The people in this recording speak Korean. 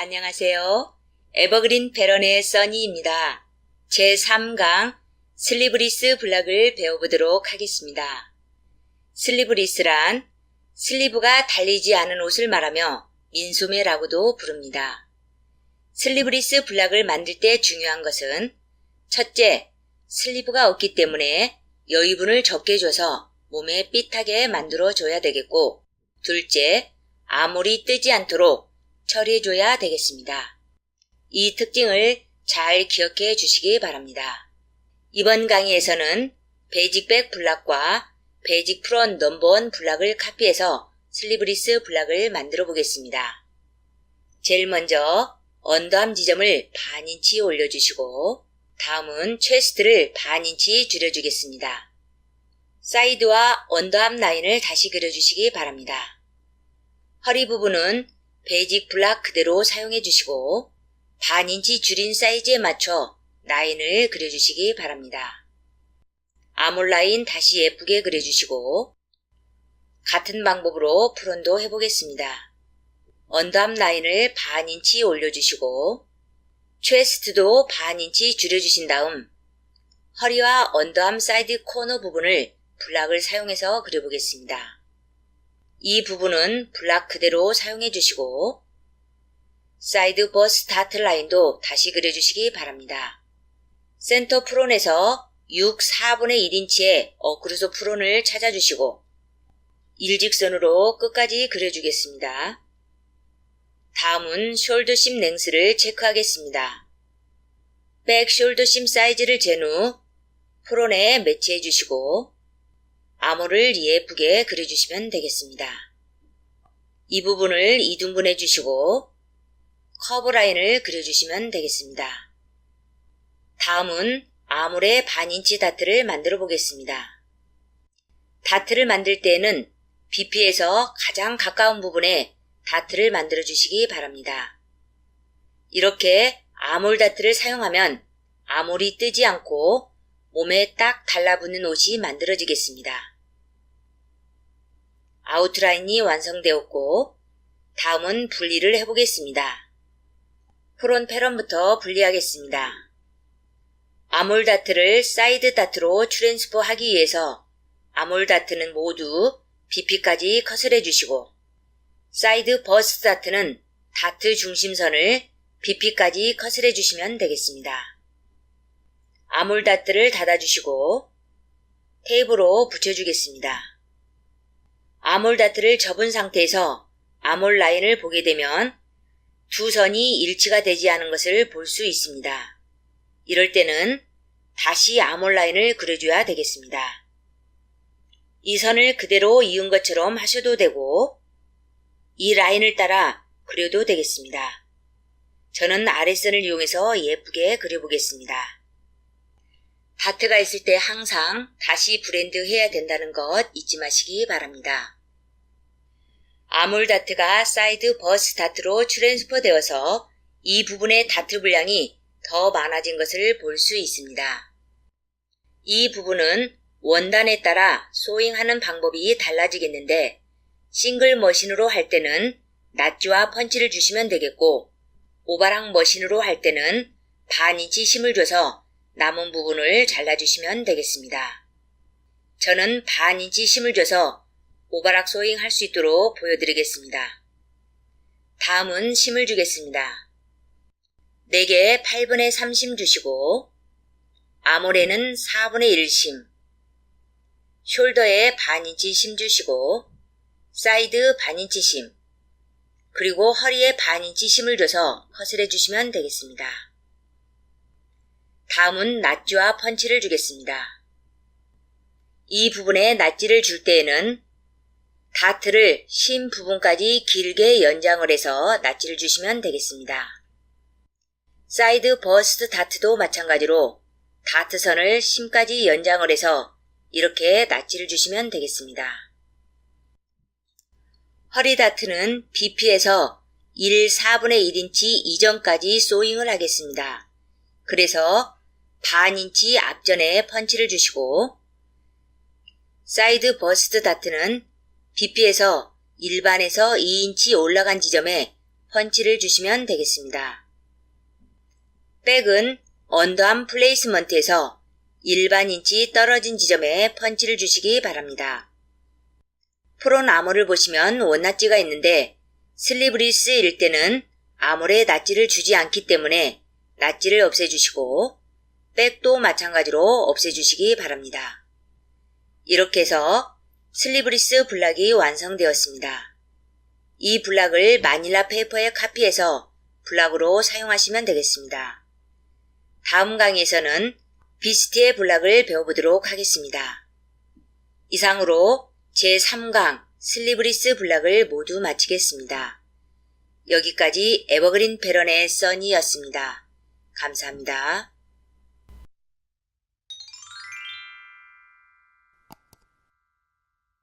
안녕하세요. 에버그린 베런의 써니입니다. 제3강 슬리브리스 블락을 배워보도록 하겠습니다. 슬리브리스란 슬리브가 달리지 않은 옷을 말하며 민소매라고도 부릅니다. 슬리브리스 블락을 만들 때 중요한 것은 첫째, 슬리브가 없기 때문에 여유분을 적게 줘서 몸에 핏하게 만들어줘야 되겠고, 둘째, 아무리 뜨지 않도록 처리해줘야 되겠습니다. 이 특징을 잘 기억해 주시기 바랍니다. 이번 강의에서는 베이직백 블락과 베이직 프론 넘버원 블락을 카피해서 슬리브리스 블락을 만들어 보겠습니다. 제일 먼저 언더암 지점을 반인치 올려주시고, 다음은 체스트를 반인치 줄여주겠습니다. 사이드와 언더암 라인을 다시 그려주시기 바랍니다. 허리 부분은 베이직 블락 그대로 사용해 주시고 반인치 줄인 사이즈에 맞춰 라인을 그려주시기 바랍니다. 아몰 라인 다시 예쁘게 그려주시고 같은 방법으로 프론도 해보겠습니다. 언더암 라인을 반인치 올려주시고 체스트도 반인치 줄여주신 다음 허리와 언더암 사이드 코너 부분을 블락을 사용해서 그려보겠습니다. 이 부분은 블락 그대로 사용해 주시고 사이드 버스트 다트 라인도 다시 그려주시기 바랍니다. 센터 프론에서 6 4분의 1인치의 어크루소 프론을 찾아주시고 일직선으로 끝까지 그려주겠습니다. 다음은 숄더심 랭스를 체크하겠습니다. 백 숄더심 사이즈를 잰 후 프론에 매치해 주시고 아몰을 예쁘게 그려주시면 되겠습니다. 이 부분을 이등분해 주시고 커브 라인을 그려주시면 되겠습니다. 다음은 아몰의 반인치 다트를 만들어 보겠습니다. 다트를 만들 때에는 BP에서 가장 가까운 부분에 다트를 만들어 주시기 바랍니다. 이렇게 아몰 다트를 사용하면 아몰이 뜨지 않고 몸에 딱 달라붙는 옷이 만들어지겠습니다. 아웃라인이 완성되었고 다음은 분리를 해보겠습니다. 프론 패런부터 분리하겠습니다. 아몰 다트를 사이드 다트로 트랜스퍼 하기 위해서 아몰 다트는 모두 BP까지 컷을 해주시고 사이드 버스트 다트는 다트 중심선을 BP까지 컷을 해주시면 되겠습니다. 아몰 다트를 닫아주시고 테이프로 붙여주겠습니다. 아몰 다트를 접은 상태에서 아몰 라인을 보게 되면 두 선이 일치가 되지 않은 것을 볼 수 있습니다. 이럴 때는 다시 아몰 라인을 그려줘야 되겠습니다. 이 선을 그대로 이은 것처럼 하셔도 되고 이 라인을 따라 그려도 되겠습니다. 저는 아랫선을 이용해서 예쁘게 그려보겠습니다. 다트가 있을 때 항상 다시 브랜드 해야 된다는 것 잊지 마시기 바랍니다. 아몰 다트가 사이드 버스 다트로 트랜스퍼 되어서 이 부분의 다트 분량이 더 많아진 것을 볼 수 있습니다. 이 부분은 원단에 따라 소잉하는 방법이 달라지겠는데 싱글 머신으로 할 때는 낫지와 펀치를 주시면 되겠고 오바락 머신으로 할 때는 반인치 힘을 줘서 남은 부분을 잘라주시면 되겠습니다. 저는 반인치 힘을 줘서 오바락 소잉 할 수 있도록 보여드리겠습니다. 다음은 심을 주겠습니다. 4개에 8분의 3심 주시고 아몰에는 4분의 1심, 숄더에 반인치 심 주시고 사이드 반인치 심, 그리고 허리에 반인치 심을 줘서 컷을 해주시면 되겠습니다. 다음은 낫지와 펀치를 주겠습니다. 이 부분에 낫지를 줄 때에는 다트를 심 부분까지 길게 연장을 해서 낫지를 주시면 되겠습니다. 사이드 버스트 다트도 마찬가지로 다트선을 심까지 연장을 해서 이렇게 낫지를 주시면 되겠습니다. 허리 다트는 BP에서 1 4분의 1인치 이전까지 소잉을 하겠습니다. 그래서 반인치 앞전에 펀치를 주시고 사이드 버스트 다트는 BP에서 일반에서 2인치 올라간 지점에 펀치를 주시면 되겠습니다. 백은 언더암 플레이스먼트에서 일반 인치 떨어진 지점에 펀치를 주시기 바랍니다. 프론 아머를 보시면 원낫지가 있는데 슬리브리스일 때는 아몰에 낫지를 주지 않기 때문에 낫지를 없애주시고 백도 마찬가지로 없애주시기 바랍니다. 이렇게 해서 슬리브리스 블락이 완성되었습니다. 이 블락을 마닐라 페이퍼에 카피해서 블락으로 사용하시면 되겠습니다. 다음 강의에서는 비스트의 블락을 배워보도록 하겠습니다. 이상으로 제3강 슬리브리스 블락을 모두 마치겠습니다. 여기까지 에버그린 패런의 써니였습니다. 감사합니다.